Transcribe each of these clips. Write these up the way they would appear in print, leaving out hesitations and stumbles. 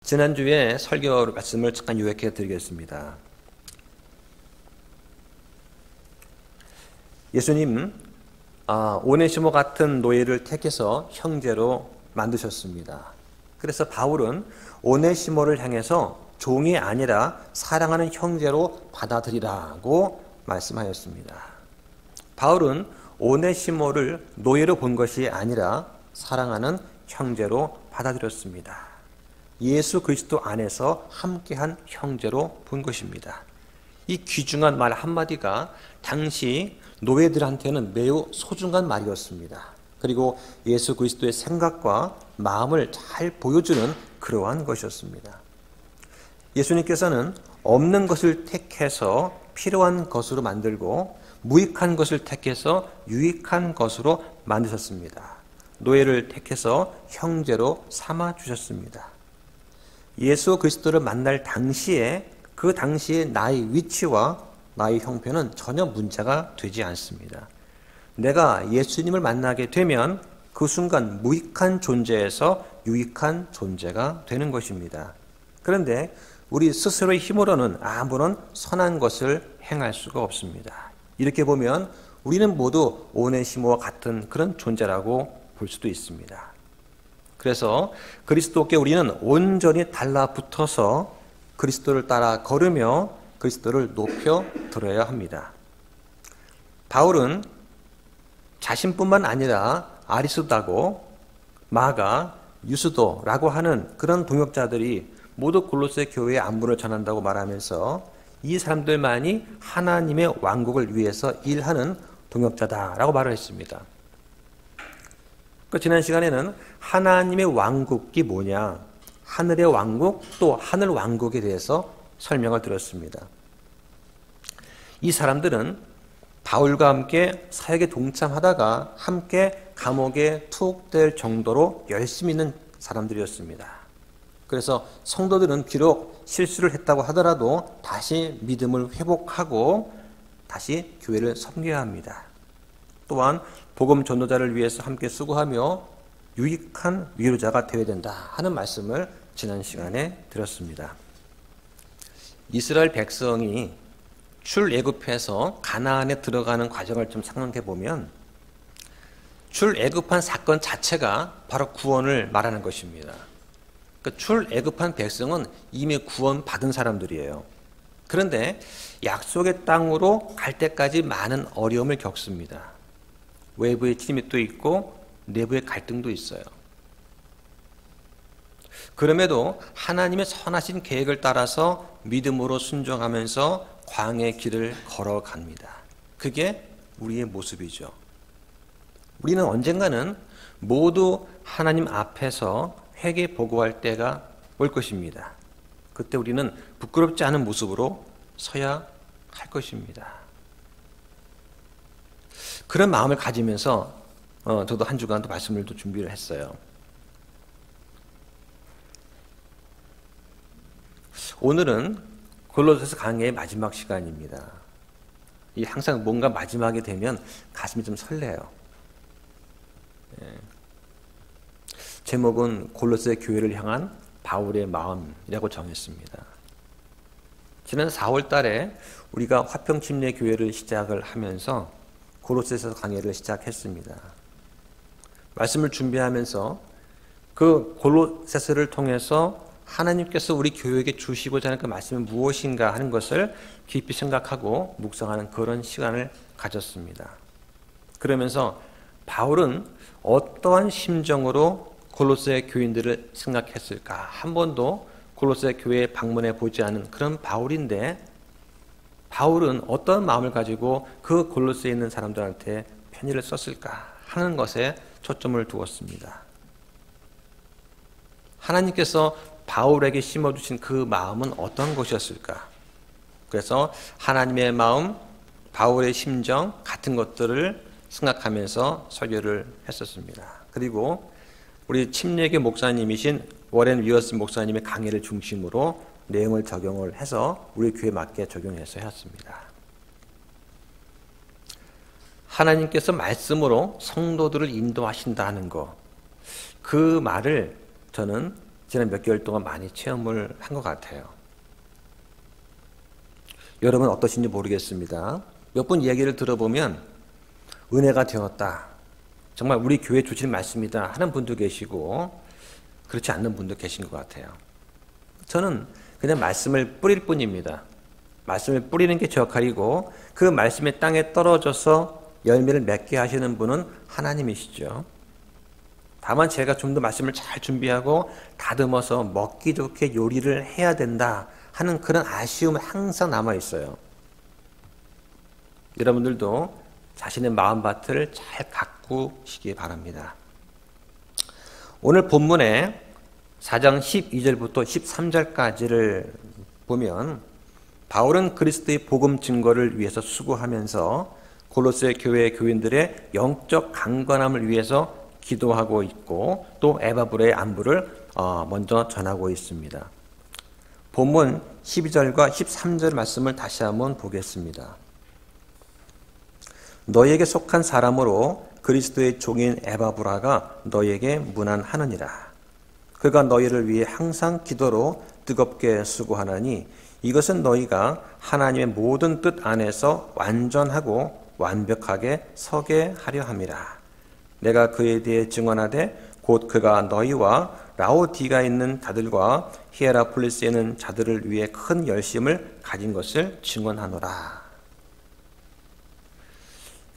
지난주에 설교 말씀을 잠깐 요약해 드리겠습니다. 예수님 오네시모 같은 노예를 택해서 형제로 만드셨습니다. 그래서 바울은 오네시모를 향해서 종이 아니라 사랑하는 형제로 받아들이라고 말씀하였습니다. 바울은 오네시모를 노예로 본 것이 아니라 사랑하는 형제로 받아들였습니다. 예수 그리스도 안에서 함께한 형제로 본 것입니다. 이 귀중한 말 한마디가 당시 노예들한테는 매우 소중한 말이었습니다. 그리고 예수 그리스도의 생각과 마음을 잘 보여주는 그러한 것이었습니다. 예수님께서는 없는 것을 택해서 필요한 것으로 만들고 무익한 것을 택해서 유익한 것으로 만드셨습니다. 노예를 택해서 형제로 삼아 주셨습니다. 예수 그리스도를 만날 당시에 그 당시의 나의 위치와 나의 형편은 전혀 문제가 되지 않습니다. 내가 예수님을 만나게 되면 그 순간 무익한 존재에서 유익한 존재가 되는 것입니다. 그런데 우리 스스로의 힘으로는 아무런 선한 것을 행할 수가 없습니다. 이렇게 보면 우리는 모두 오네시모와 같은 그런 존재라고 볼 수도 있습니다. 그래서 그리스도께 우리는 온전히 달라붙어서 그리스도를 따라 걸으며 그리스도를 높여 들어야 합니다. 바울은 자신뿐만 아니라 아리스도고 마가, 유스도라고 하는 그런 동역자들이 모두 골로새 교회의 안부를 전한다고 말하면서 이 사람들만이 하나님의 왕국을 위해서 일하는 동역자다라고 말을 했습니다. 지난 시간에는 하나님의 왕국이 뭐냐, 하늘의 왕국 또 하늘 왕국에 대해서 설명을 들었습니다. 이 사람들은 바울과 함께 사역에 동참하다가 함께 감옥에 투옥될 정도로 열심히 있는 사람들이었습니다. 그래서 성도들은 비록 실수를 했다고 하더라도 다시 믿음을 회복하고 다시 교회를 섬겨야 합니다. 또한 복음 전도자를 위해서 함께 수고하며 유익한 위로자가 되어야 된다 하는 말씀을 지난 시간에 들었습니다. 이스라엘 백성이 출애굽해서 가나안에 들어가는 과정을 좀 상상해 보면 출애굽한 사건 자체가 바로 구원을 말하는 것입니다. 출애굽한 백성은 이미 구원받은 사람들이에요. 그런데 약속의 땅으로 갈 때까지 많은 어려움을 겪습니다. 외부의 침입도 있고 내부의 갈등도 있어요. 그럼에도 하나님의 선하신 계획을 따라서 믿음으로 순종하면서 광야의 길을 걸어갑니다. 그게 우리의 모습이죠. 우리는 언젠가는 모두 하나님 앞에서 회개 보고할 때가 올 것입니다. 그때 우리는 부끄럽지 않은 모습으로 서야 할 것입니다. 그런 마음을 가지면서 저도 한 주간 또 말씀을 또 준비를 했어요. 오늘은 골로새서 강의의 마지막 시간입니다. 항상 뭔가 마지막이 되면 가슴이 좀 설레요. 제목은 골로새 교회를 향한 바울의 마음이라고 정했습니다. 지난 4월 달에 우리가 화평침례 교회를 시작을 하면서 골로새서 강의를 시작했습니다. 말씀을 준비하면서 그 골로새서를 통해서 하나님께서 우리 교회에게 주시고자 하는 그 말씀은 무엇인가 하는 것을 깊이 생각하고 묵상하는 그런 시간을 가졌습니다. 그러면서 바울은 어떠한 심정으로 골로새 교인들을 생각했을까? 한 번도 골로새 교회에 방문해 보지 않은 그런 바울인데 바울은 어떤 마음을 가지고 그 골로새에 있는 사람들한테 편지를 썼을까 하는 것에 초점을 두었습니다. 하나님께서 바울에게 심어주신 그 마음은 어떤 것이었을까? 그래서 하나님의 마음, 바울의 심정 같은 것들을 생각하면서 설교를 했었습니다. 그리고 우리 침례교 목사님이신 워렌 위어스 목사님의 강의를 중심으로 내용을 적용을 해서 우리 교회에 맞게 적용해서 했습니다. 하나님께서 말씀으로 성도들을 인도하신다는 것, 그 말을 저는 지난 몇 개월 동안 많이 체험을 한 것 같아요. 여러분 어떠신지 모르겠습니다. 몇 분 이야기를 들어보면 은혜가 되었다, 정말 우리 교회 주신 말씀이다 하는 분도 계시고 그렇지 않는 분도 계신 것 같아요. 저는 그냥 말씀을 뿌릴 뿐입니다. 말씀을 뿌리는 게 제 역할이고 그 말씀이 땅에 떨어져서 열매를 맺게 하시는 분은 하나님이시죠. 다만 제가 좀 더 말씀을 잘 준비하고 다듬어서 먹기 좋게 요리를 해야 된다 하는 그런 아쉬움은 항상 남아 있어요. 여러분들도 자신의 마음밭을 잘 가꾸시기 바랍니다. 오늘 본문에 4장 12절부터 13절까지를 보면 바울은 그리스도의 복음 증거를 위해서 수고하면서 골로새 교회 교인들의 영적 강건함을 위해서 기도하고 있고 또 에바브라의 안부를 먼저 전하고 있습니다. 본문 12절과 13절 말씀을 다시 한번 보겠습니다. 너희에게 속한 사람으로 그리스도의 종인 에바브라가 너희에게 문안하느니라. 그가 너희를 위해 항상 기도로 뜨겁게 수고하나니 이것은 너희가 하나님의 모든 뜻 안에서 완전하고 완벽하게 서게 하려 함이라. 내가 그에 대해 증언하되 곧 그가 너희와 라오디가에 있는 자들과 히에라폴리스에 있는 자들을 위해 큰 열심을 가진 것을 증언하노라.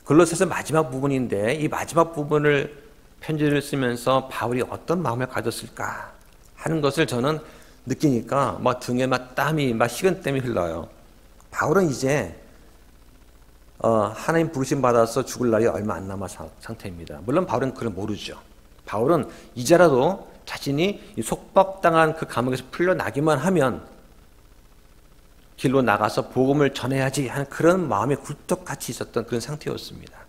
골로새서 마지막 부분인데 이 마지막 부분을 편지를 쓰면서 바울이 어떤 마음을 가졌을까 하는 것을 저는 느끼니까 막 등에 막 땀이 막 식은땀이 흘러요. 바울은 이제 하나님 부르심 받아서 죽을 날이 얼마 안 남은 상태입니다. 물론 바울은 그걸 모르죠. 바울은 이제라도 자신이 속박당한 그 감옥에서 풀려나기만 하면 길로 나가서 복음을 전해야지 하는 그런 마음에 굴뚝같이 있었던 그런 상태였습니다.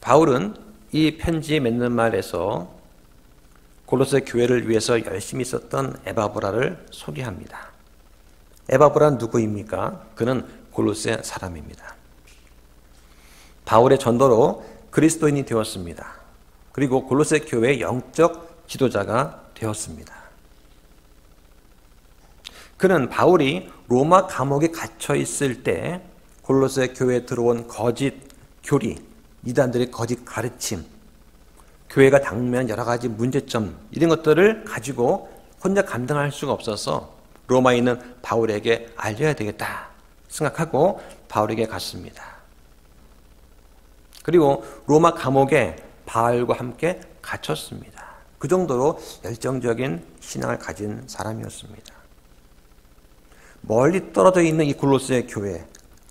바울은 이 편지에 맺는 말에서 골로새 교회를 위해서 열심히 썼던 에바브라를 소개합니다. 에바브라는 누구입니까? 그는 골로새 사람입니다. 바울의 전도로 그리스도인이 되었습니다. 그리고 골로새 교회의 영적 지도자가 되었습니다. 그는 바울이 로마 감옥에 갇혀 있을 때 골로새 교회에 들어온 거짓 교리, 이단들의 거짓 가르침, 교회가 당면한 여러 가지 문제점 이런 것들을 가지고 혼자 감당할 수가 없어서 로마에 있는 바울에게 알려야 되겠다 생각하고 바울에게 갔습니다. 그리고 로마 감옥에 바울과 함께 갇혔습니다. 그 정도로 열정적인 신앙을 가진 사람이었습니다. 멀리 떨어져 있는 이 골로새 교회,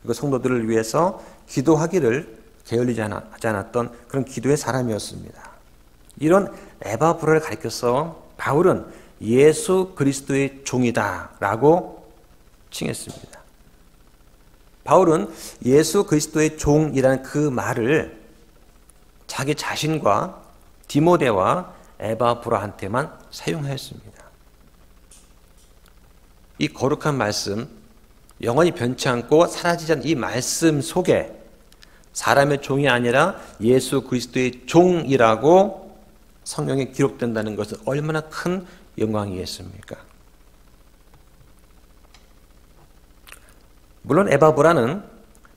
그 성도들을 위해서 기도하기를 게을리지 않았던 그런 기도의 사람이었습니다. 이런 에바브라를 가리켜서 바울은 예수 그리스도의 종이다라고 칭했습니다. 바울은 예수 그리스도의 종이라는 그 말을 자기 자신과 디모데와 에바브라한테만 사용하였습니다. 이 거룩한 말씀, 영원히 변치 않고 사라지지 않는 이 말씀 속에 사람의 종이 아니라 예수 그리스도의 종이라고 성경에 기록된다는 것은 얼마나 큰 영광이겠습니까? 물론 에바브라는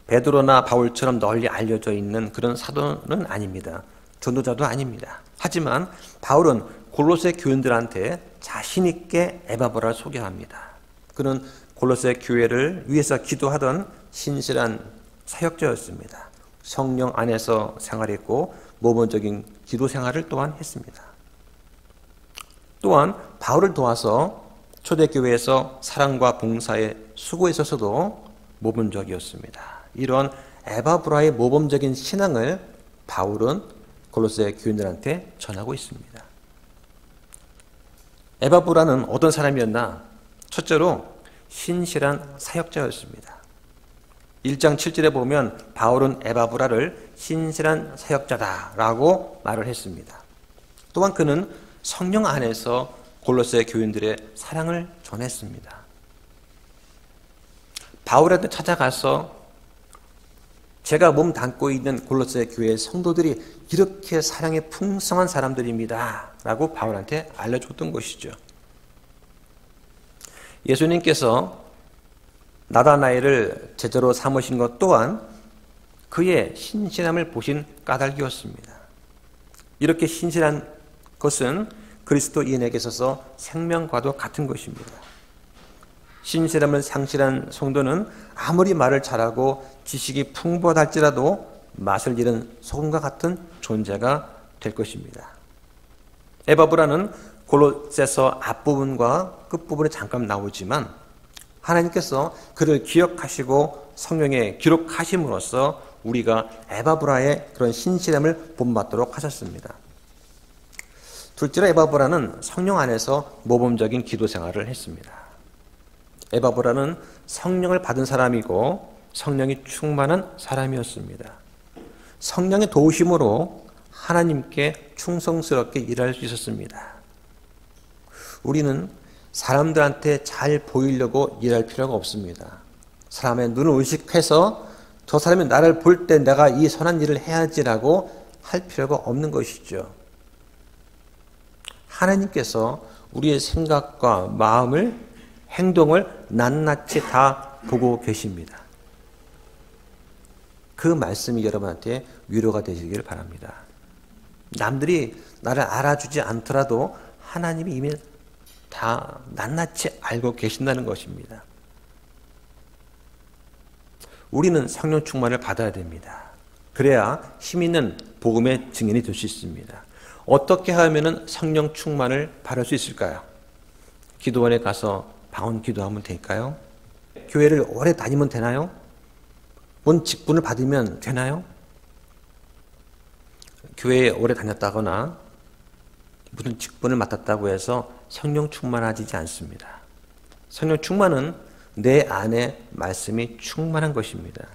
베드로나 바울처럼 널리 알려져 있는 그런 사도는 아닙니다. 전도자도 아닙니다. 하지만 바울은 골로새 교인들한테 자신 있게 에바브라를 소개합니다. 그는 골로새 교회를 위해서 기도하던 신실한 사역자였습니다. 성령 안에서 생활했고 모범적인 기도 생활을 또한 했습니다. 또한 바울을 도와서 초대교회에서 사랑과 봉사에 수고에 있어서도 모범적이었습니다. 이런 에바브라의 모범적인 신앙을 바울은 골로새 교인들한테 전하고 있습니다. 에바브라는 어떤 사람이었나? 첫째로 신실한 사역자였습니다. 1장 7절에 보면 바울은 에바브라를 신실한 사역자다라고 말을 했습니다. 또한 그는 성령 안에서 골로새 교인들의 사랑을 전했습니다. 바울한테 찾아가서 제가 몸 담고 있는 골로새 교회의 성도들이 이렇게 사랑에 풍성한 사람들입니다 라고 바울한테 알려줬던 것이죠. 예수님께서 나다나엘을 제자로 삼으신 것 또한 그의 신실함을 보신 까닭이었습니다. 이렇게 신실한 것은 그리스도인에게 있어서 생명과도 같은 것입니다. 신실함을 상실한 성도는 아무리 말을 잘하고 지식이 풍부하다 할지라도 맛을 잃은 소금과 같은 존재가 될 것입니다. 에바브라는 골로새서 앞부분과 끝부분에 잠깐 나오지만 하나님께서 그를 기억하시고 성령에 기록하심으로써 우리가 에바브라의 그런 신실함을 본받도록 하셨습니다. 둘째로 에바브라는 성령 안에서 모범적인 기도 생활을 했습니다. 에바브라는 성령을 받은 사람이고 성령이 충만한 사람이었습니다. 성령의 도우심으로 하나님께 충성스럽게 일할 수 있었습니다. 우리는 사람들한테 잘 보이려고 일할 필요가 없습니다. 사람의 눈을 의식해서 저 사람이 나를 볼 때 내가 이 선한 일을 해야지라고 할 필요가 없는 것이죠. 하나님께서 우리의 생각과 마음을, 행동을 낱낱이 다 보고 계십니다. 그 말씀이 여러분한테 위로가 되시길 바랍니다. 남들이 나를 알아주지 않더라도 하나님이 이미 다 낱낱이 알고 계신다는 것입니다. 우리는 성령 충만을 받아야 됩니다. 그래야 힘 있는 복음의 증인이 될 수 있습니다. 어떻게 하면 성령 충만을 받을 수 있을까요? 기도원에 가서 방언 기도하면 될까요? 교회를 오래 다니면 되나요? 뭔 직분을 받으면 되나요? 교회에 오래 다녔다거나 무슨 직분을 맡았다고 해서 성령 충만하지 않습니다. 성령 충만은 내 안에 말씀이 충만한 것입니다.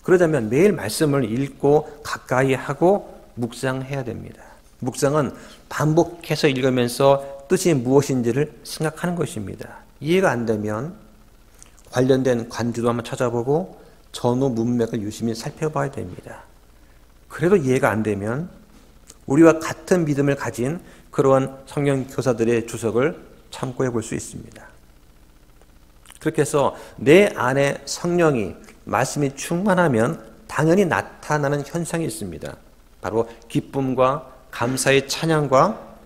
그러자면 매일 말씀을 읽고 가까이 하고 묵상해야 됩니다. 묵상은 반복해서 읽으면서 뜻이 무엇인지를 생각하는 것입니다. 이해가 안 되면 관련된 관주도 한번 찾아보고 전후 문맥을 유심히 살펴봐야 됩니다. 그래도 이해가 안 되면 우리와 같은 믿음을 가진 그러한 성령 교사들의 주석을 참고해 볼 수 있습니다. 그렇게 해서 내 안에 성령이 말씀이 충만하면 당연히 나타나는 현상이 있습니다. 바로 기쁨과 감사의 찬양과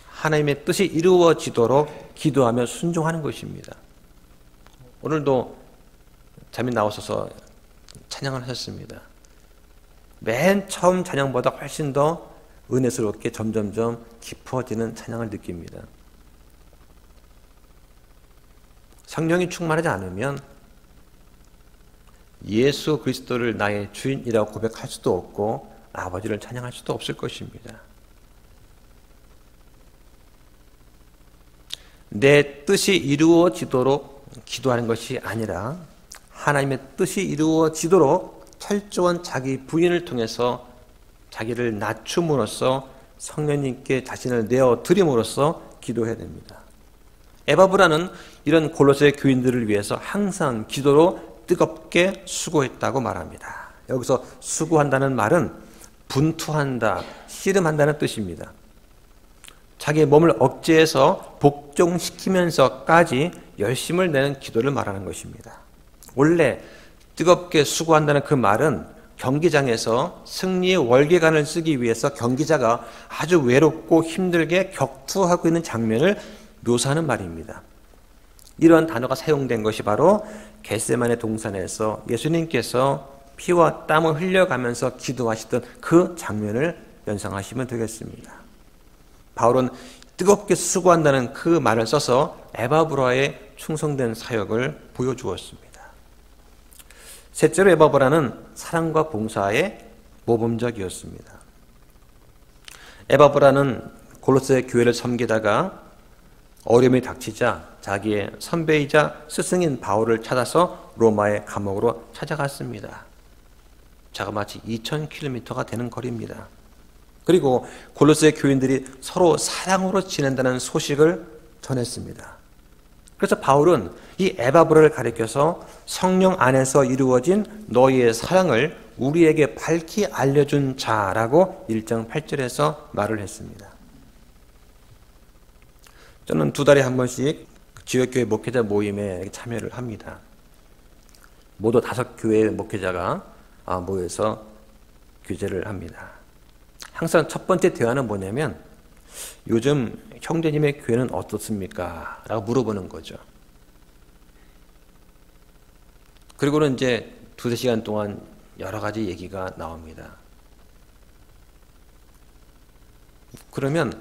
하나님의 뜻이 이루어지도록 기도하며 순종하는 것입니다. 오늘도 잠이 나오셔서 찬양을 하셨습니다. 맨 처음 찬양보다 훨씬 더 은혜스럽게 점점점 깊어지는 찬양을 느낍니다. 성령이 충만하지 않으면 예수 그리스도를 나의 주인이라고 고백할 수도 없고 아버지를 찬양할 수도 없을 것입니다. 내 뜻이 이루어지도록 기도하는 것이 아니라 하나님의 뜻이 이루어지도록 철저한 자기 부인을 통해서 자기를 낮춤으로써 성령님께 자신을 내어드림으로써 기도해야 됩니다. 에바브라는 이런 골로새 교인들을 위해서 항상 기도로 뜨겁게 수고했다고 말합니다. 여기서 수고한다는 말은 분투한다, 씨름한다는 뜻입니다. 자기의 몸을 억제해서 복종시키면서까지 열심을 내는 기도를 말하는 것입니다. 원래 뜨겁게 수고한다는 그 말은 경기장에서 승리의 월계관을 쓰기 위해서 경기자가 아주 외롭고 힘들게 격투하고 있는 장면을 묘사하는 말입니다. 이런 단어가 사용된 것이 바로 겟세마네 동산에서 예수님께서 피와 땀을 흘려가면서 기도하시던 그 장면을 연상하시면 되겠습니다. 바울은 뜨겁게 수고한다는 그 말을 써서 에바브라의 충성된 사역을 보여주었습니다. 셋째로 에바브라는 사랑과 봉사의 모범적이었습니다. 에바브라는 골로새 교회를 섬기다가 어려움이 닥치자 자기의 선배이자 스승인 바울을 찾아서 로마의 감옥으로 찾아갔습니다. 자그마치 2000km가 되는 거리입니다. 그리고 골로새 교인들이 서로 사랑으로 지낸다는 소식을 전했습니다. 그래서 바울은 이 에바브라를 가리켜서 성령 안에서 이루어진 너희의 사랑을 우리에게 밝히 알려준 자라고 1장 8절에서 말을 했습니다. 저는 2달에 한 번씩 지역교회 목회자 모임에 참여를 합니다. 모두 5교회의 목회자가 모여서 교제를 합니다. 항상 첫 번째 대화는 뭐냐면 요즘 형제님의 교회는 어떻습니까? 라고 물어보는 거죠. 그리고는 이제 2-3시간 동안 여러 가지 얘기가 나옵니다. 그러면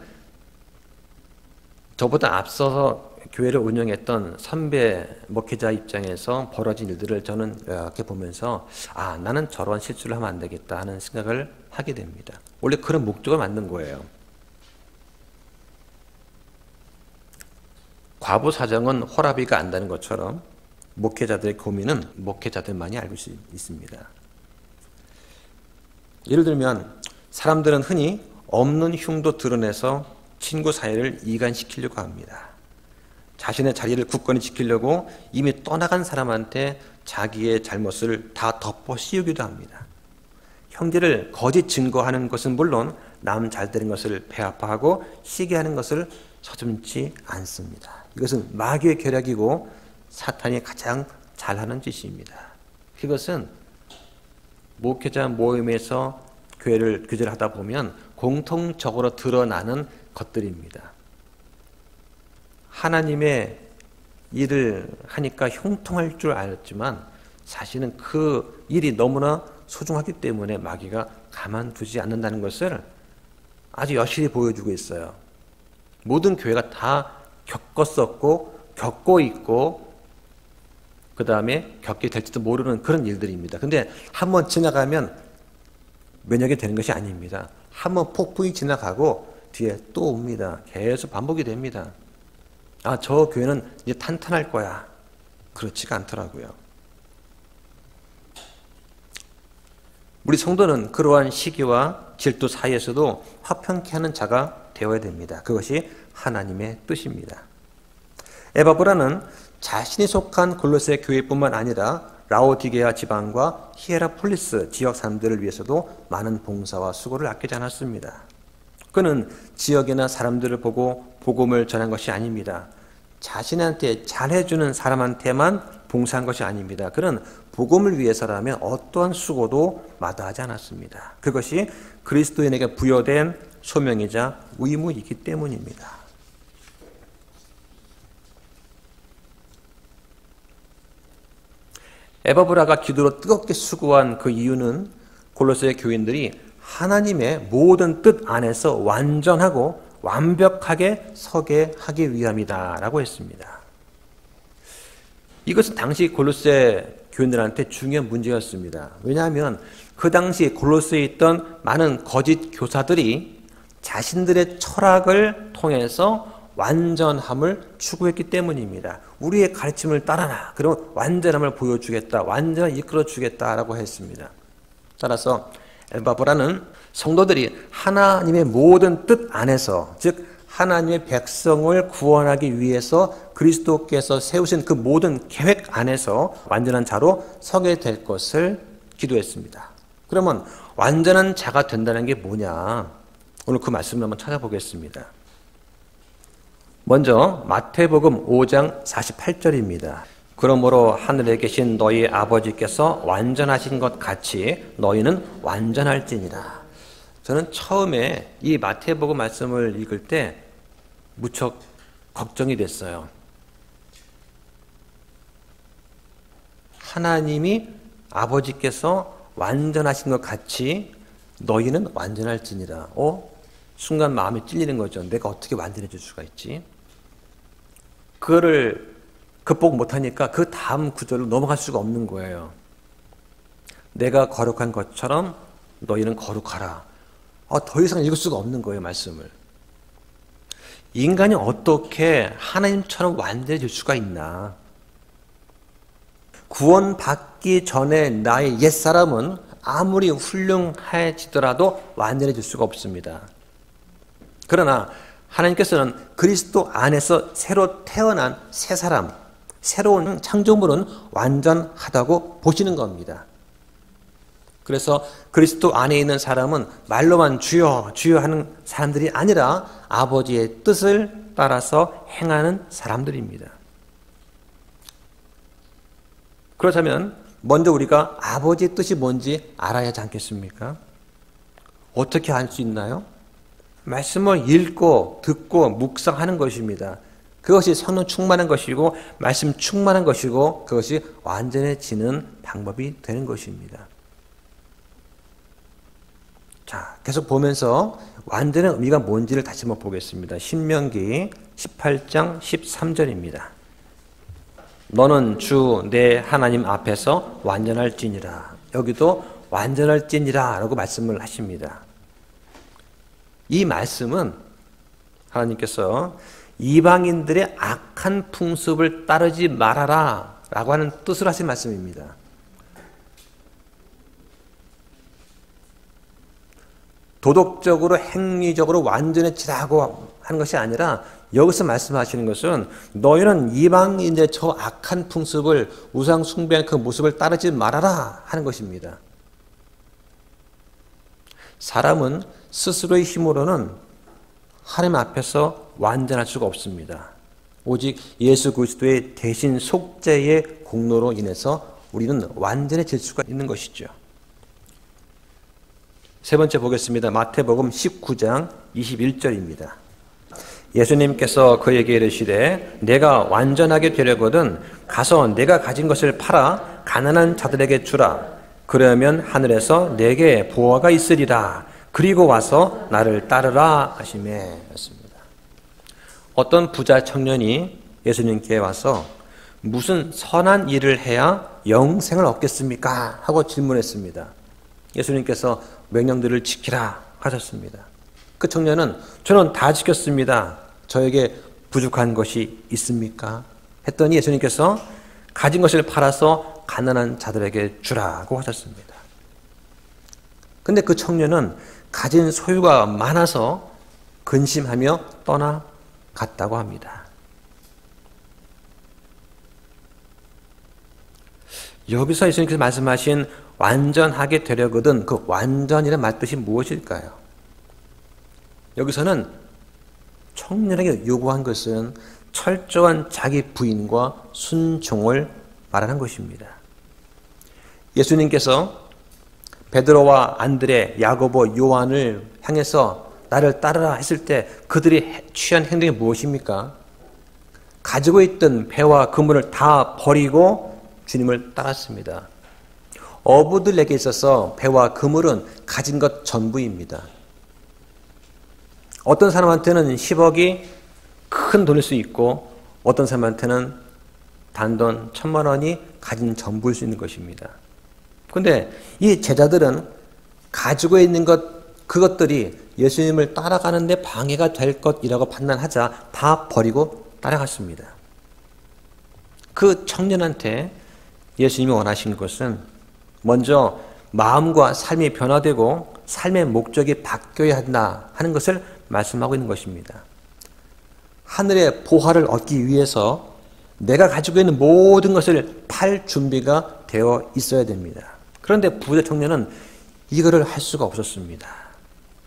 저보다 앞서서 교회를 운영했던 선배 목회자 입장에서 벌어진 일들을 저는 이렇게 보면서 나는 저런 실수를 하면 안 되겠다 하는 생각을 하게 됩니다. 원래 그런 목적을 만든 거예요. 과부 사정은 호라비가 안다는 것처럼 목회자들의 고민은 목회자들만이 알고 있습니다. 예를 들면 사람들은 흔히 없는 흉도 드러내서 친구 사이를 이간시키려고 합니다. 자신의 자리를 굳건히 지키려고 이미 떠나간 사람한테 자기의 잘못을 다 덮어 씌우기도 합니다. 형제를 거짓 증거하는 것은 물론 남 잘되는 것을 배아파하고 시기하는 것을 서슴지 않습니다. 이것은 마귀의 계략이고 사탄이 가장 잘하는 짓입니다. 이것은 목회자 모임에서 교회를 교제를 하다 보면 공통적으로 드러나는 것들입니다. 하나님의 일을 하니까 형통할 줄 알았지만 사실은 그 일이 너무나 소중하기 때문에 마귀가 가만두지 않는다는 것을 아주 여실히 보여주고 있어요. 모든 교회가 다 겪었었고 겪고 있고 그 다음에 겪게 될지도 모르는 그런 일들입니다. 근데 한번 지나가면 면역이 되는 것이 아닙니다. 한번 폭풍이 지나가고 뒤에 또 옵니다. 계속 반복이 됩니다. 저 교회는 이제 탄탄할 거야. 그렇지가 않더라고요. 우리 성도는 그러한 시기와 질투 사이에서도 화평케 하는 자가 되어야 됩니다. 그것이 하나님의 뜻입니다. 에바브라는 자신이 속한 골로새 교회뿐만 아니라 라오디게아 지방과 히에라폴리스 지역 사람들을 위해서도 많은 봉사와 수고를 아끼지 않았습니다. 그는 지역이나 사람들을 보고 복음을 전한 것이 아닙니다. 자신한테 잘해주는 사람한테만 봉사한 것이 아닙니다. 그는 복음을 위해서라면 어떠한 수고도 마다하지 않았습니다. 그것이 그리스도인에게 부여된 소명이자 의무이기 때문입니다. 에바브라가 기도로 뜨겁게 수고한 그 이유는 골로새 교인들이 하나님의 모든 뜻 안에서 완전하고 완벽하게 서게 하기 위함이다 라고 했습니다. 이것은 당시 골로새 교인들한테 중요한 문제였습니다. 왜냐하면 그 당시 골로새에 있던 많은 거짓 교사들이 자신들의 철학을 통해서 완전함을 추구했기 때문입니다. 우리의 가르침을 따라라. 그럼 완전함을 보여주겠다. 완전히 이끌어주겠다라고 했습니다. 따라서 에바브라는 성도들이 하나님의 모든 뜻 안에서, 즉 하나님의 백성을 구원하기 위해서 그리스도께서 세우신 그 모든 계획 안에서 완전한 자로 서게 될 것을 기도했습니다. 그러면 완전한 자가 된다는 게 뭐냐? 오늘 그 말씀을 한번 찾아보겠습니다. 먼저 마태복음 5장 48절입니다. 그러므로 하늘에 계신 너희 아버지께서 완전하신 것 같이 너희는 완전할지니라. 저는 처음에 이 마태복음 말씀을 읽을 때 무척 걱정이 됐어요. 하나님이 아버지께서 완전하신 것 같이 너희는 완전할지니라. 순간 마음이 찔리는 거죠. 내가 어떻게 완전해질 수가 있지? 그거를 극복 못하니까 그 다음 구절로 넘어갈 수가 없는 거예요. 내가 거룩한 것처럼 너희는 거룩하라. 더 이상 읽을 수가 없는 거예요, 말씀을. 인간이 어떻게 하나님처럼 완전해질 수가 있나? 구원받기 전에 나의 옛사람은 아무리 훌륭해지더라도 완전해질 수가 없습니다. 그러나 하나님께서는 그리스도 안에서 새로 태어난 새 사람, 새로운 창조물은 완전하다고 보시는 겁니다. 그래서 그리스도 안에 있는 사람은 말로만 주여 주여 하는 사람들이 아니라 아버지의 뜻을 따라서 행하는 사람들입니다. 그렇다면 먼저 우리가 아버지의 뜻이 뭔지 알아야 하지 않겠습니까? 어떻게 알 수 있나요? 말씀을 읽고 듣고 묵상하는 것입니다. 그것이 성령 충만한 것이고 말씀 충만한 것이고 그것이 완전해지는 방법이 되는 것입니다. 자, 계속 보면서 완전한 의미가 뭔지를 다시 한번 보겠습니다. 신명기 18장 13절입니다. 너는 주 내 하나님 앞에서 완전할지니라. 여기도 완전할지니라 라고 말씀을 하십니다. 이 말씀은 하나님께서 이방인들의 악한 풍습을 따르지 말아라 라고 하는 뜻을 하신 말씀입니다. 도덕적으로 행위적으로 완전해지라고 하는 것이 아니라 여기서 말씀하시는 것은 너희는 이방인의 저 악한 풍습을 우상 숭배하는 그 모습을 따르지 말아라 하는 것입니다. 사람은 스스로의 힘으로는 하나님 앞에서 완전할 수가 없습니다. 오직 예수 그리스도의 대신 속죄의 공로로 인해서 우리는 완전해질 수가 있는 것이죠. 세 번째 보겠습니다. 마태복음 19장 21절입니다. 예수님께서 그에게 이르시되 내가 완전하게 되려거든 가서 내가 가진 것을 팔아 가난한 자들에게 주라. 그러면 하늘에서 내게 보화가 있으리라. 그리고 와서 나를 따르라 하시매. 였습니다. 어떤 부자 청년이 예수님께 와서 무슨 선한 일을 해야 영생을 얻겠습니까? 하고 질문했습니다. 예수님께서 명령들을 지키라 하셨습니다. 그 청년은 저는 다 지켰습니다. 저에게 부족한 것이 있습니까? 했더니 예수님께서 가진 것을 팔아서 가난한 자들에게 주라고 하셨습니다. 근데 그 청년은 가진 소유가 많아서 근심하며 떠나갔다고 합니다. 여기서 예수님께서 말씀하신 완전하게 되려거든 그 완전이라는 말뜻이 무엇일까요? 여기서는 청년에게 요구한 것은 철저한 자기 부인과 순종을 말하는 것입니다. 예수님께서 베드로와 안드레, 야고보, 요한을 향해서 나를 따르라 했을 때 그들이 취한 행동이 무엇입니까? 가지고 있던 배와 그물을 다 버리고 주님을 따랐습니다. 어부들에게 있어서 배와 그물은 가진 것 전부입니다. 어떤 사람한테는 10억이 큰 돈일 수 있고 어떤 사람한테는 단돈 1,000만 원이 가진 전부일 수 있는 것입니다. 그런데 이 제자들은 가지고 있는 그것들이 예수님을 따라가는 데 방해가 될 것이라고 판단하자 다 버리고 따라갔습니다. 그 청년한테 예수님이 원하신 것은 먼저 마음과 삶이 변화되고 삶의 목적이 바뀌어야 한다 하는 것을 말씀하고 있는 것입니다. 하늘의 보화를 얻기 위해서 내가 가지고 있는 모든 것을 팔 준비가 되어 있어야 됩니다. 그런데 부자 청년은 이거를 할 수가 없었습니다.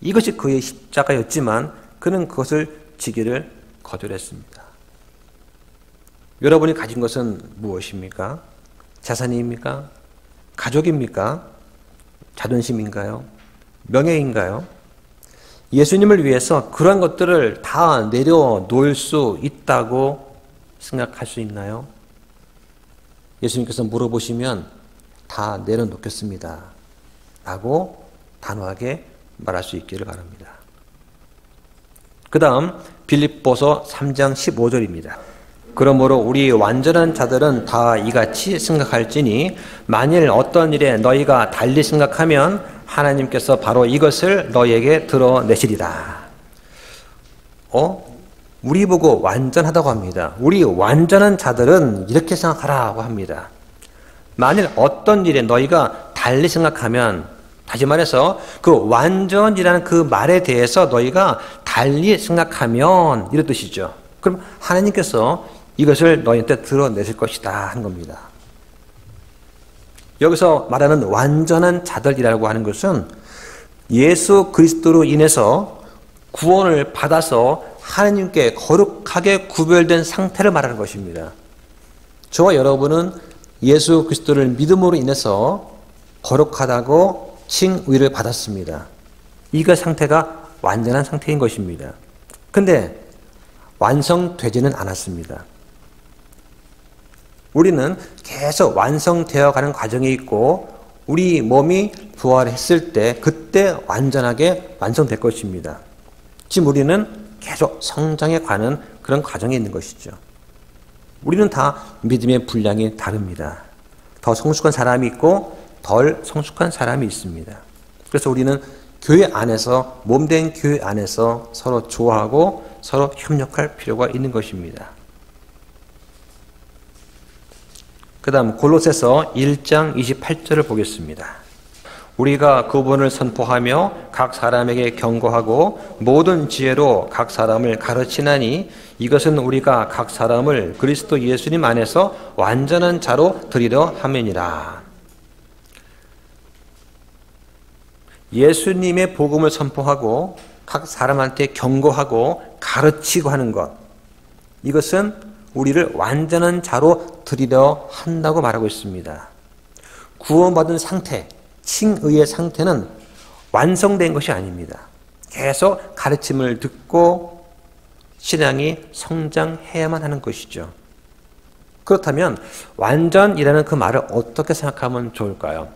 이것이 그의 십자가였지만 그는 그것을 지기를 거절했습니다. 여러분이 가진 것은 무엇입니까? 자산입니까? 가족입니까? 자존심인가요? 명예인가요? 예수님을 위해서 그러한 것들을 다 내려놓을 수 있다고 생각할 수 있나요? 예수님께서 물어보시면 다 내려놓겠습니다 라고 단호하게 말할 수 있기를 바랍니다. 그 다음 빌립보서 3장 15절입니다. 그러므로 우리 완전한 자들은 다 이같이 생각할지니 만일 어떤 일에 너희가 달리 생각하면 하나님께서 바로 이것을 너희에게 드러내시리라. 우리 보고 완전하다고 합니다. 우리 완전한 자들은 이렇게 생각하라고 합니다. 만일 어떤 일에 너희가 달리 생각하면, 다시 말해서 그 완전이라는 그 말에 대해서 너희가 달리 생각하면 이런 뜻이죠. 그럼 하나님께서 이것을 너희한테 드러내실 것이다 한 겁니다. 여기서 말하는 완전한 자들이라고 하는 것은 예수 그리스도로 인해서 구원을 받아서 하나님께 거룩하게 구별된 상태를 말하는 것입니다. 저와 여러분은 예수 그리스도를 믿음으로 인해서 거룩하다고 칭의를 받았습니다. 이个상태가 완전한 상태인 것입니다. 근데 완성되지는 않았습니다. 우리는 계속 완성되어 가는 과정에 있고 우리 몸이 부활했을 때 그때 완전하게 완성될 것입니다. 지금 우리는 계속 성장해 가는 그런 과정에 있는 것이죠. 우리는 다 믿음의 분량이 다릅니다. 더 성숙한 사람이 있고 덜 성숙한 사람이 있습니다. 그래서 우리는 교회 안에서, 몸된 교회 안에서 서로 좋아하고 서로 협력할 필요가 있는 것입니다. 그 다음 골로새서 1장 28절을 보겠습니다. 우리가 그분을 선포하며 각 사람에게 경고하고 모든 지혜로 각 사람을 가르치나니 이것은 우리가 각 사람을 그리스도 예수님 안에서 완전한 자로 드리려 함이니라. 예수님의 복음을 선포하고 각 사람한테 경고하고 가르치고 하는 것, 이것은 우리를 완전한 자로 드리려 한다고 말하고 있습니다. 구원받은 상태, 칭의의 상태는 완성된 것이 아닙니다. 계속 가르침을 듣고 신앙이 성장해야만 하는 것이죠. 그렇다면 완전이라는 그 말을 어떻게 생각하면 좋을까요?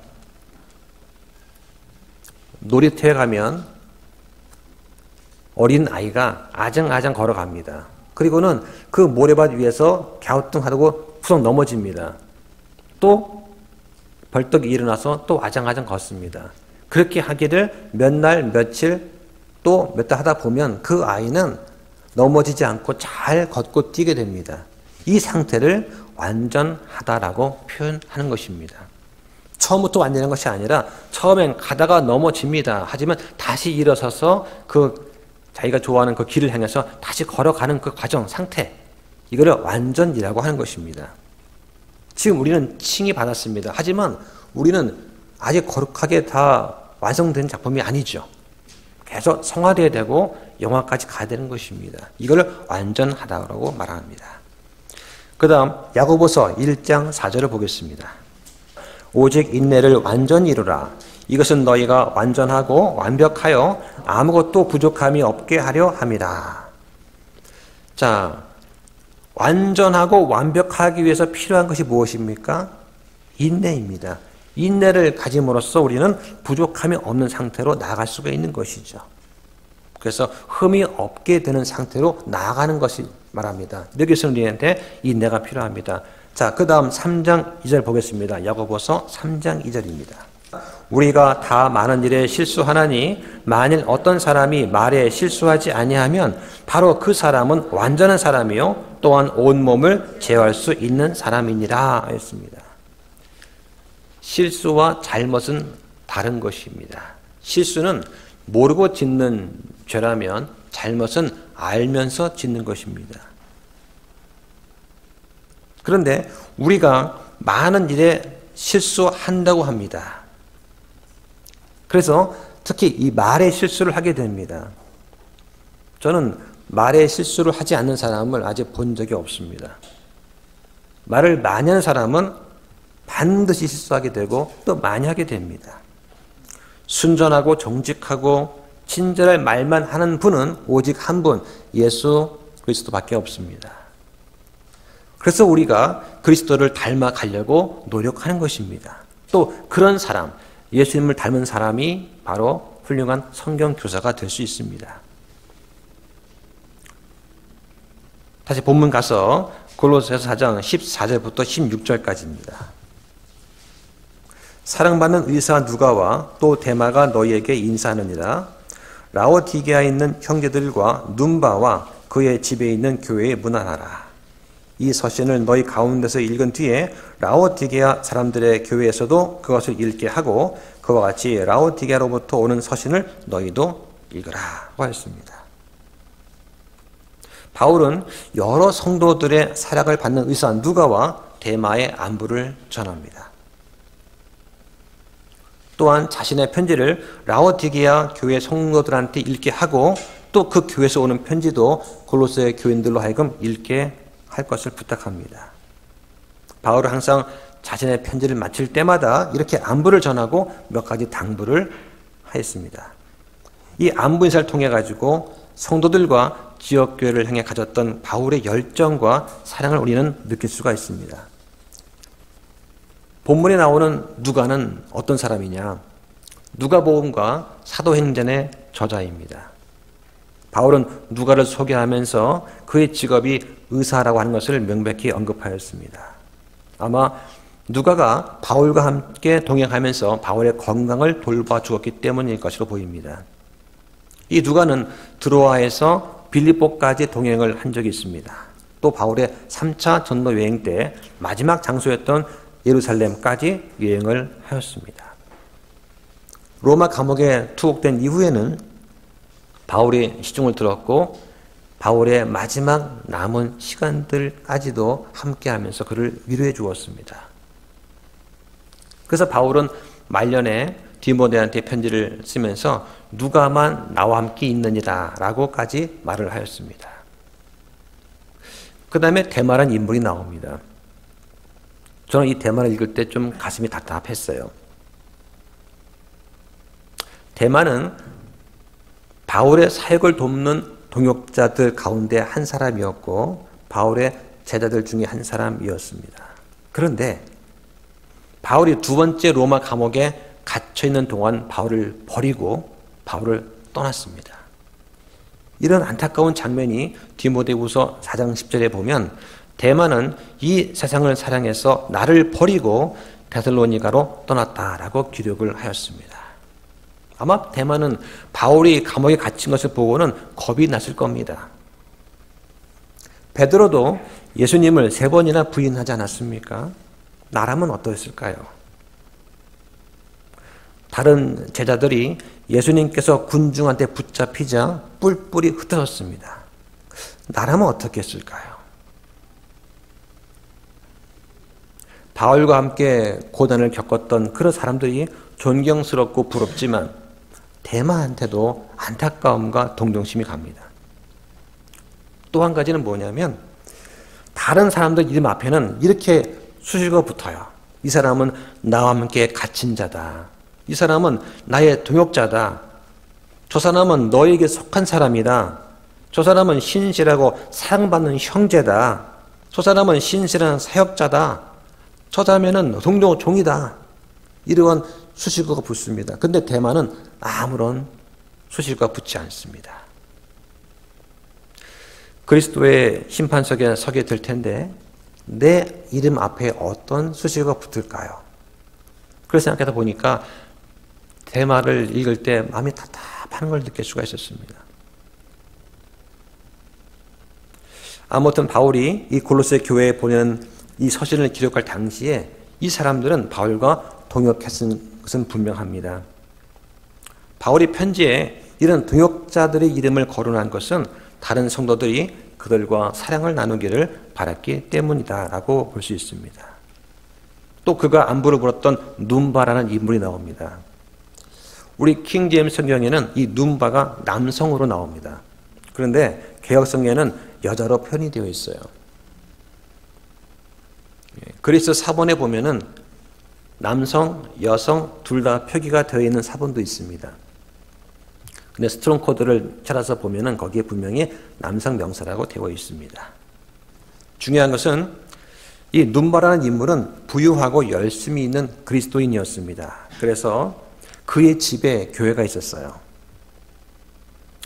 놀이터에 가면 어린 아이가 아장아장 걸어갑니다. 그리고는 그 모래밭 위에서 갸우뚱하고 푸석 넘어집니다. 또 벌떡 일어나서 또 아장아장 걷습니다. 그렇게 하기를 몇 날, 며칠, 또 몇 달 하다 보면 그 아이는 넘어지지 않고 잘 걷고 뛰게 됩니다. 이 상태를 완전하다라고 표현하는 것입니다. 처음부터 완전한 것이 아니라 처음엔 가다가 넘어집니다. 하지만 다시 일어서서 그 자기가 좋아하는 그 길을 향해서 다시 걸어가는 그 과정, 상태, 이거를 완전이라고 하는 것입니다. 지금 우리는 칭의 받았습니다. 하지만 우리는 아직 거룩하게 다 완성된 작품이 아니죠. 계속 성화되어야 되고 영화까지 가야 되는 것입니다. 이걸 완전하다고 말합니다. 그 다음 야고보서 1장 4절을 보겠습니다. 오직 인내를 완전히 이루라. 이것은 너희가 완전하고 완벽하여 아무것도 부족함이 없게 하려 함이라. 자, 완전하고 완벽하기 위해서 필요한 것이 무엇입니까? 인내입니다. 인내를 가짐으로써 우리는 부족함이 없는 상태로 나아갈 수가 있는 것이죠. 그래서 흠이 없게 되는 상태로 나아가는 것이 말합니다. 여기서 우리한테 인내가 필요합니다. 자, 그 다음 3장 2절 보겠습니다. 야고보서 3장 2절입니다. 우리가 다 많은 일에 실수하나니 만일 어떤 사람이 말에 실수하지 아니하면 바로 그 사람은 완전한 사람이요 또한 온몸을 제어할 수 있는 사람이니라 하였습니다. 실수와 잘못은 다른 것입니다. 실수는 모르고 짓는 죄라면 잘못은 알면서 짓는 것입니다. 그런데 우리가 많은 일에 실수한다고 합니다. 그래서 특히 이 말에 실수를 하게 됩니다. 저는 말에 실수를 하지 않는 사람을 아직 본 적이 없습니다. 말을 많이 하는 사람은 반드시 실수하게 되고 또 많이 하게 됩니다. 순전하고 정직하고 친절할 말만 하는 분은 오직 한 분, 예수 그리스도밖에 없습니다. 그래서 우리가 그리스도를 닮아가려고 노력하는 것입니다. 또 그런 사람, 예수님을 닮은 사람이 바로 훌륭한 성경 교사가 될 수 있습니다. 다시 본문 가서 골로새서 4장 14절부터 16절까지입니다. 사랑받는 의사 누가와 또 데마가 너희에게 인사하느니라. 라오디게아에 있는 형제들과 눈바와 그의 집에 있는 교회에 문안하라. 이 서신을 너희 가운데서 읽은 뒤에 라오디게아 사람들의 교회에서도 그것을 읽게 하고 그와 같이 라오디게아로부터 오는 서신을 너희도 읽으라 하였습니다. 바울은 여러 성도들의 사랑을 받는 의사 누가와 데마의 안부를 전합니다. 또한 자신의 편지를 라오디게아 교회 성도들한테 읽게 하고 또 그 교회에서 오는 편지도 골로새 교인들로 하여금 읽게 할 것을 부탁합니다. 바울은 항상 자신의 편지를 마칠 때마다 이렇게 안부를 전하고 몇 가지 당부를 하였습니다. 이 안부 인사를 통해 가지고 성도들과 지역교회를 향해 가졌던 바울의 열정과 사랑을 우리는 느낄 수가 있습니다. 본문에 나오는 누가는 어떤 사람이냐? 누가복음과 사도행전의 저자입니다. 바울은 누가를 소개하면서 그의 직업이 의사라고 하는 것을 명백히 언급하였습니다. 아마 누가가 바울과 함께 동행하면서 바울의 건강을 돌봐주었기 때문일 것으로 보입니다. 이 누가는 드로아에서 빌립보까지 동행을 한 적이 있습니다. 또 바울의 3차 전도 여행 때 마지막 장소였던 예루살렘까지 여행을 하였습니다. 로마 감옥에 투옥된 이후에는 바울이 시중을 들었고 바울의 마지막 남은 시간들까지도 함께하면서 그를 위로해 주었습니다. 그래서 바울은 말년에 디모데한테 편지를 쓰면서 누가만 나와 함께 있느니라 라고까지 말을 하였습니다. 그 다음에 데마라는 인물이 나옵니다. 저는 이 데마를 읽을 때 좀 가슴이 답답했어요. 데마는 바울의 사역을 돕는 동역자들 가운데 한 사람이었고 바울의 제자들 중에 한 사람이었습니다. 그런데 바울이 두 번째 로마 감옥에 갇혀있는 동안 바울을 버리고 바울을 떠났습니다. 이런 안타까운 장면이 디모데후서 4장 10절에 보면 데마는 이 세상을 사랑해서 나를 버리고 데살로니가로 떠났다라고 기록을 하였습니다. 아마 데마는 바울이 감옥에 갇힌 것을 보고는 겁이 났을 겁니다. 베드로도 예수님을 3번이나 부인하지 않았습니까? 나라면 어떠했을까요? 다른 제자들이 예수님께서 군중한테 붙잡히자 뿔뿔이 흩어졌습니다. 나라면 어떻게 했을까요? 바울과 함께 고난을 겪었던 그런 사람들이 존경스럽고 부럽지만 데마한테도 안타까움과 동정심이 갑니다. 또 한 가지는 뭐냐면 다른 사람들 이름 앞에는 이렇게 수식어가 붙어요. 이 사람은 나와 함께 갇힌 자다. 이 사람은 나의 동역자다. 저 사람은 너에게 속한 사람이다. 저 사람은 신실하고 사랑받는 형제다. 저 사람은 신실한 사역자다. 저 사람은 종이다. 이러한 수식어가 붙습니다. 근데 데마는 아무런 수식어가 붙지 않습니다. 그리스도의 심판석에 서게 될 텐데 내 이름 앞에 어떤 수식어가 붙을까요? 그래서 생각하다 보니까 데마를 읽을 때 마음이 답답한 걸 느낄 수가 있었습니다. 아무튼 바울이 이 골로새 교회에 보낸 이 서신을 기록할 당시에 이 사람들은 바울과 동역했은 것은 분명합니다. 바울이 편지에 이런 동역자들의 이름을 거론한 것은 다른 성도들이 그들과 사랑을 나누기를 바랐기 때문이다라고 볼 수 있습니다. 또 그가 안부를 물었던 눈바라는 인물이 나옵니다. 우리 킹 제임스 성경에는 이 눈바가 남성으로 나옵니다. 그런데 개역 성경에는 여자로 표현이 되어 있어요. 그리스 사본에 보면은 남성, 여성 둘 다 표기가 되어 있는 사본도 있습니다. 근데 스트롱 코드를 찾아서 보면은 거기에 분명히 남성 명사라고 되어 있습니다. 중요한 것은 이 눈바라는 인물은 부유하고 열심히 있는 그리스도인이었습니다. 그래서 그의 집에 교회가 있었어요.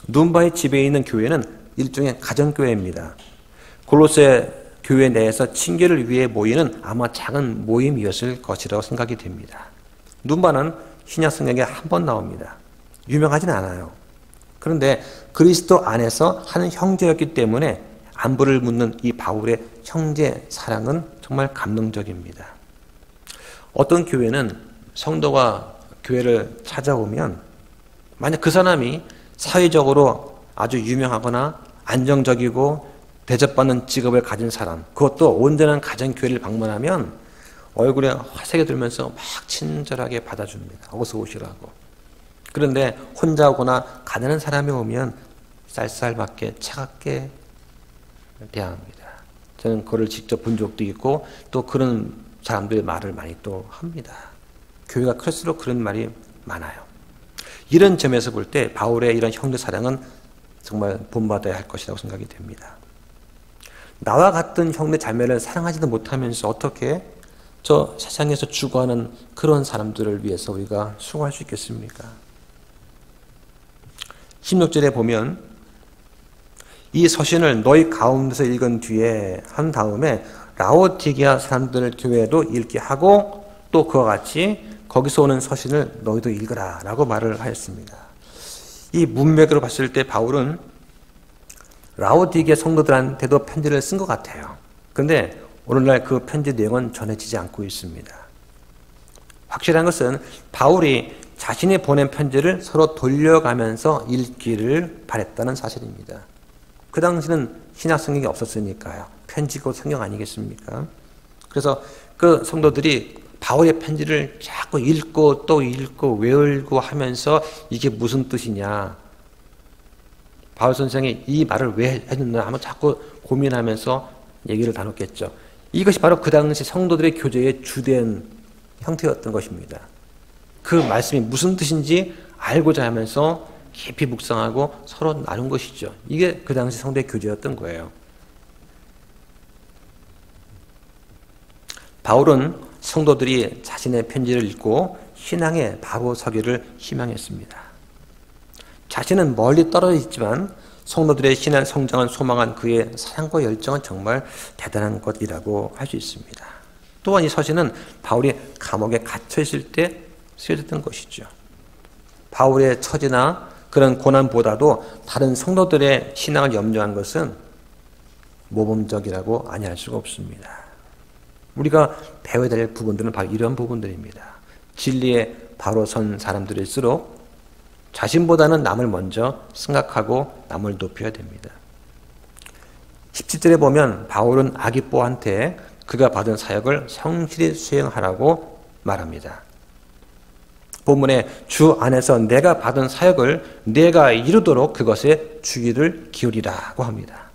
눈바의 집에 있는 교회는 일종의 가정교회입니다. 골로새 교회 내에서 친교를 위해 모이는 아마 작은 모임이었을 것이라고 생각이 됩니다. 눈바는 신약 성경에 한 번 나옵니다. 유명하진 않아요. 그런데 그리스도 안에서 한 형제였기 때문에 안부를 묻는 이 바울의 형제 사랑은 정말 감동적입니다. 어떤 교회는 성도가 교회를 찾아오면 만약 그 사람이 사회적으로 아주 유명하거나 안정적이고 대접받는 직업을 가진 사람, 그것도 온전한 가정교회를 방문하면 얼굴에 화색이 들면서 막 친절하게 받아줍니다. 어서 오시라고. 그런데 혼자 오거나 가난한 사람이 오면 쌀쌀맞게 차갑게 대합니다. 저는 그걸 직접 본 적도 있고 또 그런 사람들의 말을 많이 또 합니다. 교회가 클수록 그런 말이 많아요. 이런 점에서 볼 때 바울의 이런 형제 사랑은 정말 본받아야 할 것이라고 생각이 됩니다. 나와 같은 형제 자매를 사랑하지도 못하면서 어떻게 저 세상에서 죽어가는 그런 사람들을 위해서 우리가 수고할 수 있겠습니까? 16절에 보면 이 서신을 너희 가운데서 읽은 뒤에 한 다음에 라오디게아 사람들 교회도 읽게 하고 또 그와 같이 거기서 오는 서신을 너희도 읽으라 라고 말을 하였습니다. 이 문맥으로 봤을 때 바울은 라오디게 성도들한테도 편지를 쓴 것 같아요. 그런데 오늘날 그 편지 내용은 전해지지 않고 있습니다. 확실한 것은 바울이 자신이 보낸 편지를 서로 돌려가면서 읽기를 바랬다는 사실입니다. 그 당시는 신약 성경이 없었으니까요. 편지고 성경 아니겠습니까? 그래서 그 성도들이 바울의 편지를 자꾸 읽고 또 읽고 외우고 하면서 이게 무슨 뜻이냐. 바울 선생이 이 말을 왜 했느냐 하면 자꾸 고민하면서 얘기를 나눴겠죠. 이것이 바로 그 당시 성도들의 교제의 주된 형태였던 것입니다. 그 말씀이 무슨 뜻인지 알고자 하면서 깊이 묵상하고 서로 나눈 것이죠. 이게 그 당시 성도의 교제였던 거예요. 바울은 성도들이 자신의 편지를 읽고 신앙의 바로 서기를 희망했습니다. 자신은 멀리 떨어져 있지만 성도들의 신앙 성장을 소망한 그의 사랑과 열정은 정말 대단한 것이라고 할 수 있습니다. 또한 이 서신은 바울이 감옥에 갇혀 있을 때 쓰여졌던 것이죠. 바울의 처지나 그런 고난보다도 다른 성도들의 신앙을 염려한 것은 모범적이라고 아니할 수가 없습니다. 우리가 배워야 될 부분들은 바로 이런 부분들입니다. 진리에 바로 선 사람들일수록 자신보다는 남을 먼저 생각하고 남을 높여야 됩니다. 17절에 보면 바울은 아기뽀한테 그가 받은 사역을 성실히 수행하라고 말합니다. 본문에 주 안에서 내가 받은 사역을 내가 이루도록 그것에 주의를 기울이라고 합니다.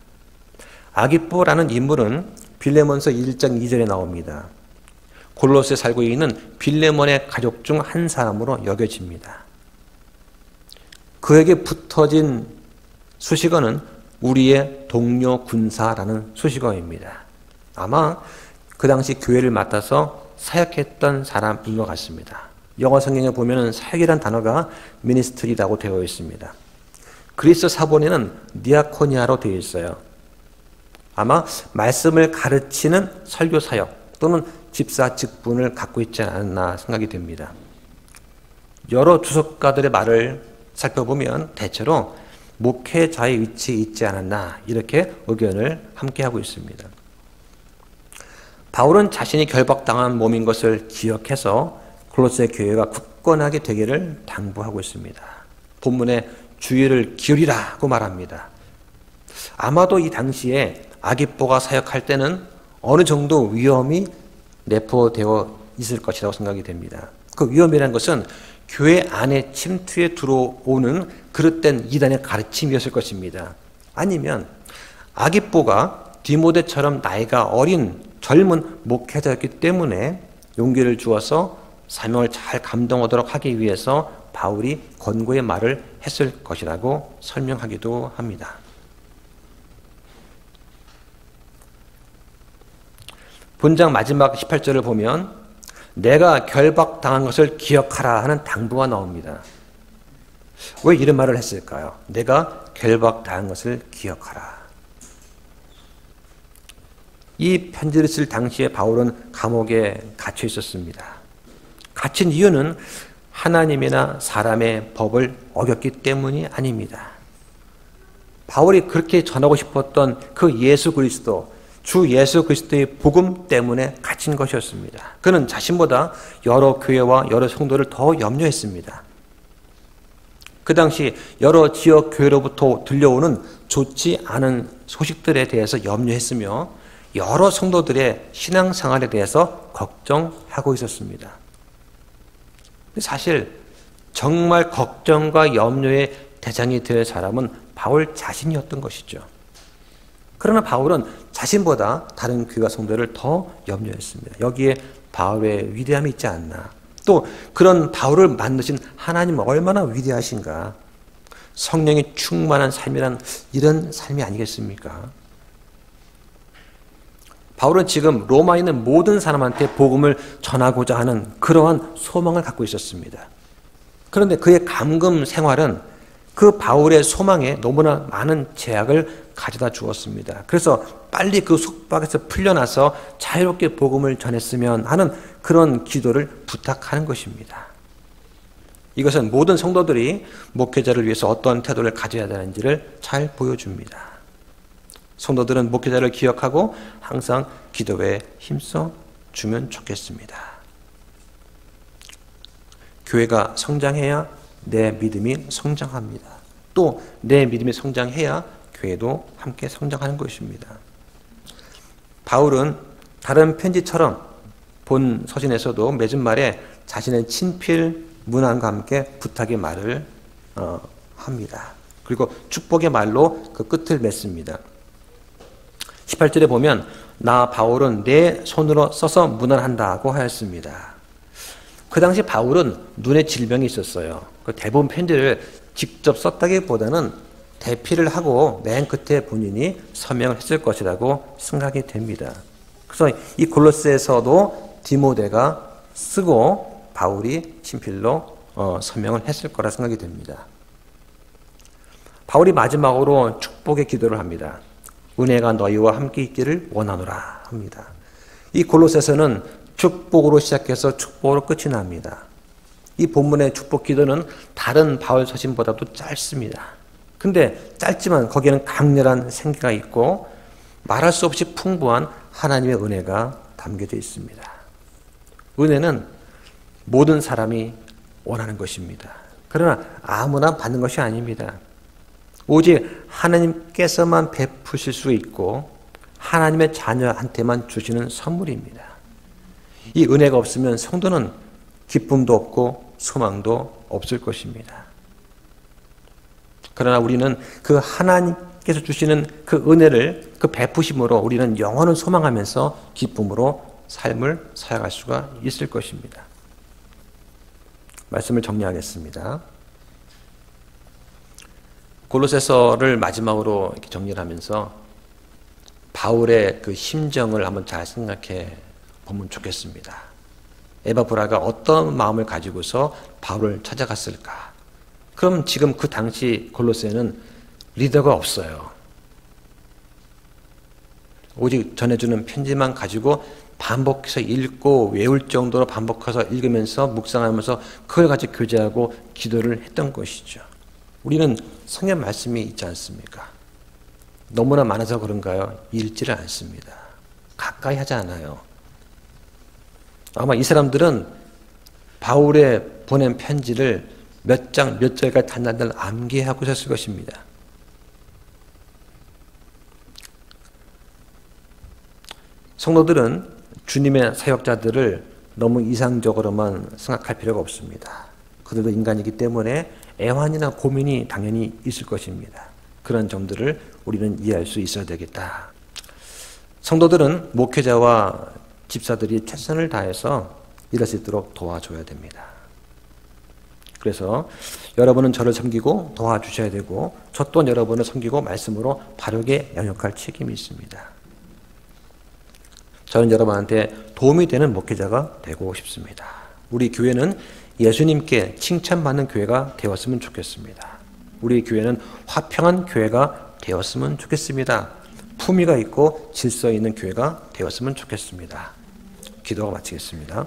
아기뽀라는 인물은 빌레몬서 1장 2절에 나옵니다. 골로새에 살고 있는 빌레몬의 가족 중 한 사람으로 여겨집니다. 그에게 붙어진 수식어는 우리의 동료 군사라는 수식어입니다. 아마 그 당시 교회를 맡아서 사역했던 사람인 것 같습니다. 영어 성경에 보면 사역이라는 단어가 미니스트리라고 되어 있습니다. 그리스 사본에는 디아코니아로 되어 있어요. 아마 말씀을 가르치는 설교 사역 또는 집사 직분을 갖고 있지 않았나 생각이 됩니다. 여러 주석가들의 말을 살펴보면 대체로 목회자의 위치에 있지 않았나 이렇게 의견을 함께하고 있습니다. 바울은 자신이 결박당한 몸인 것을 기억해서 골로새 교회가 굳건하게 되기를 당부하고 있습니다. 본문에 주의를 기울이라고 말합니다. 아마도 이 당시에 아기뽀가 사역할 때는 어느 정도 위험이 내포되어 있을 것이라고 생각이 됩니다. 그 위험이라는 것은 교회 안에 침투에 들어오는 그릇된 이단의 가르침이었을 것입니다. 아니면 아기뽀가 디모데처럼 나이가 어린 젊은 목회자였기 때문에 용기를 주어서 사명을 잘 감당하도록 하기 위해서 바울이 권고의 말을 했을 것이라고 설명하기도 합니다. 본장 마지막 18절을 보면 내가 결박당한 것을 기억하라 하는 당부가 나옵니다. 왜 이런 말을 했을까요? 내가 결박당한 것을 기억하라. 이 편지를 쓸 당시에 바울은 감옥에 갇혀 있었습니다. 갇힌 이유는 하나님이나 사람의 법을 어겼기 때문이 아닙니다. 바울이 그렇게 전하고 싶었던 그 예수 그리스도, 주 예수 그리스도의 복음 때문에 갇힌 것이었습니다. 그는 자신보다 여러 교회와 여러 성도를 더 염려했습니다. 그 당시 여러 지역 교회로부터 들려오는 좋지 않은 소식들에 대해서 염려했으며 여러 성도들의 신앙생활에 대해서 걱정하고 있었습니다. 사실 정말 걱정과 염려의 대상이 될 사람은 바울 자신이었던 것이죠. 그러나 바울은 자신보다 다른 교회와 성도를 더 염려했습니다. 여기에 바울의 위대함이 있지 않나. 또 그런 바울을 만드신 하나님은 얼마나 위대하신가. 성령이 충만한 삶이란 이런 삶이 아니겠습니까? 바울은 지금 로마에 있는 모든 사람한테 복음을 전하고자 하는 그러한 소망을 갖고 있었습니다. 그런데 그의 감금 생활은 그 바울의 소망에 너무나 많은 제약을 가져다 주었습니다. 그래서 빨리 그 속박에서 풀려나서 자유롭게 복음을 전했으면 하는 그런 기도를 부탁하는 것입니다. 이것은 모든 성도들이 목회자를 위해서 어떤 태도를 가져야 되는지를 잘 보여줍니다. 성도들은 목회자를 기억하고 항상 기도에 힘써 주면 좋겠습니다. 교회가 성장해야 내 믿음이 성장합니다. 또 내 믿음이 성장해야 교회도 함께 성장하는 것입니다. 바울은 다른 편지처럼 본 서신에서도 맺은 말에 자신의 친필 문안과 함께 부탁의 말을 합니다. 그리고 축복의 말로 그 끝을 맺습니다. 18절에 보면 나 바울은 내 손으로 써서 문안한다고 하였습니다. 그 당시 바울은 눈에 질병이 있었어요. 그 대부분 편지를 직접 썼다기보다는 대피를 하고 맨 끝에 본인이 서명을 했을 것이라고 생각이 됩니다. 그래서 이 골로새서도 디모데가 쓰고 바울이 친필로 서명을 했을 거라 생각이 됩니다. 바울이 마지막으로 축복의 기도를 합니다. 은혜가 너희와 함께 있기를 원하노라 합니다. 이 골로새서는 축복으로 시작해서 축복으로 끝이 납니다. 이 본문의 축복 기도는 다른 바울 서신보다도 짧습니다. 근데 짧지만 거기에는 강렬한 생기가 있고 말할 수 없이 풍부한 하나님의 은혜가 담겨져 있습니다. 은혜는 모든 사람이 원하는 것입니다. 그러나 아무나 받는 것이 아닙니다. 오직 하나님께서만 베푸실 수 있고 하나님의 자녀한테만 주시는 선물입니다. 이 은혜가 없으면 성도는 기쁨도 없고 소망도 없을 것입니다. 그러나 우리는 그 하나님께서 주시는 그 은혜를 그 베푸심으로 우리는 영원을 소망하면서 기쁨으로 삶을 살아갈 수가 있을 것입니다. 말씀을 정리하겠습니다. 골로새서를 마지막으로 이렇게 정리를 하면서 바울의 그 심정을 한번 잘 생각해 보면 좋겠습니다. 에바브라가 어떤 마음을 가지고서 바울을 찾아갔을까? 그럼 지금 그 당시 골로새는 리더가 없어요. 오직 전해주는 편지만 가지고 반복해서 읽고 외울 정도로 반복해서 읽으면서 묵상하면서 그걸 가지고 교제하고 기도를 했던 것이죠. 우리는 성경 말씀이 있지 않습니까? 너무나 많아서 그런가요? 읽지를 않습니다. 가까이 하지 않아요. 아마 이 사람들은 바울의 보낸 편지를 몇 장, 몇 절까지 단단히 암기하고 있었을 것입니다. 성도들은 주님의 사역자들을 너무 이상적으로만 생각할 필요가 없습니다. 그들도 인간이기 때문에 애환이나 고민이 당연히 있을 것입니다. 그런 점들을 우리는 이해할 수 있어야 되겠다. 성도들은 목회자와 집사들이 최선을 다해서 일할 수 있도록 도와줘야 됩니다. 그래서 여러분은 저를 섬기고 도와주셔야 되고 저 또한 여러분을 섬기고 말씀으로 바르게 양육할 책임이 있습니다. 저는 여러분한테 도움이 되는 목회자가 되고 싶습니다. 우리 교회는 예수님께 칭찬받는 교회가 되었으면 좋겠습니다. 우리 교회는 화평한 교회가 되었으면 좋겠습니다. 품위가 있고 질서 있는 교회가 되었으면 좋겠습니다. 기도가 마치겠습니다.